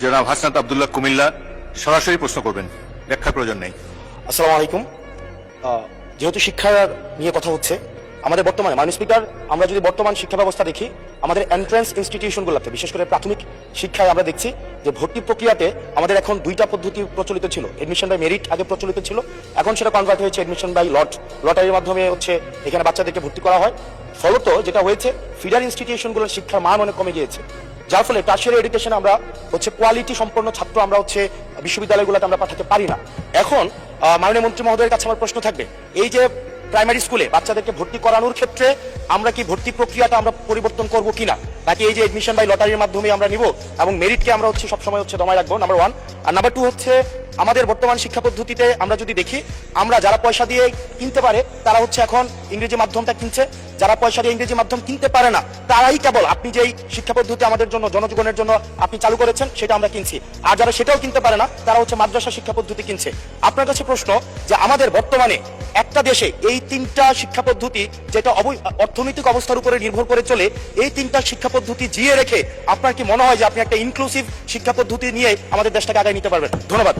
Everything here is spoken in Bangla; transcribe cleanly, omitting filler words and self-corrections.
জনাব হাসনাত আব্দুল্লাহ কুমিল্লা সরাসরি প্রশ্ন করবেন, ব্যাখ্যার প্রয়োজন নেই। আসসালামু আলাইকুম। যেহেতু শিক্ষা নিয়ে কথা হচ্ছে, আমাদের বর্তমানে মাননীয় স্পিকার, আমরা যদি বর্তমান শিক্ষা ব্যবস্থা দেখি, আমাদের এন্ট্রান্স ইনস্টিটিউশনগুলোতে বিশেষ করে প্রাথমিক শিক্ষায় আমরা দেখছি যে ভর্তি প্রক্রিয়াতে আমাদের এখন দুইটা পদ্ধতি প্রচলিত ছিল। এডমিশন বাই মেরিট আগে প্রচলিত ছিল, এখন সেটা কনভার্ট হয়েছে এডমিশন বাই লটারির মাধ্যমে হচ্ছে এখানে বাচ্চাদেরকে ভর্তি করা হয়। ফলত যেটা হয়েছে, ফিডার ইনস্টিটিউশনগুলোর শিক্ষার মান অনেক কমে গিয়েছে, যার ফলে টার্সিয়ারি এডুকেশনে আমরা হচ্ছে কোয়ালিটি সম্পন্ন ছাত্র আমরা হচ্ছে বিশ্ববিদ্যালয়গুলোতে আমরা পাঠাতে পারি না। এখন মাননীয় মন্ত্রী মহোদয়ের কাছে আমার প্রশ্ন থাকবে, এই যে প্রাইমারি স্কুলে বাচ্চাদেরকে ভর্তি করানোর ক্ষেত্রে আমরা কি ভর্তি প্রক্রিয়াটা আমরা পরিবর্তন করব কিনা, নাকি এই যে এডমিশন বাই লটারির মাধ্যমে আমরা নিব এবং মেরিটকে আমরা হচ্ছে সবসময় হচ্ছে দমায় রাখবো, নাম্বার ওয়ান। আর নাম্বার টু হচ্ছে, আমাদের বর্তমান শিক্ষা পদ্ধতিতে আমরা যদি দেখি, আমরা যারা পয়সা দিয়ে কিনতে পারে তারা হচ্ছে এখন ইংরেজি মাধ্যমটা কিনছে, যারা পয়সা দিয়ে ইংরেজি মাধ্যম কিনতে পারে না তারাই কেবল আপনি যেই শিক্ষা পদ্ধতি আমাদের জন্য জনজীবনের জন্য আপনি চালু করেছেন সেটা আমরা কিনছি, আর যারা সেটাও কিনতে পারে না তারা হচ্ছে মাদ্রাসা শিক্ষা পদ্ধতি কিনছে। আপনার কাছে প্রশ্ন যে আমাদের বর্তমানে একটা দেশে এই তিনটা শিক্ষা পদ্ধতি, যেটা অর্থনৈতিক অবস্থার উপরে নির্ভর করে চলে, এই তিনটা শিক্ষা পদ্ধতি জিয়ে রেখে আপনার কি মনে হয় যে আপনি একটা ইনক্লুসিভ শিক্ষা পদ্ধতি নিয়ে আমাদের দেশটাকে আগায় নিতে পারবেন? ধন্যবাদ।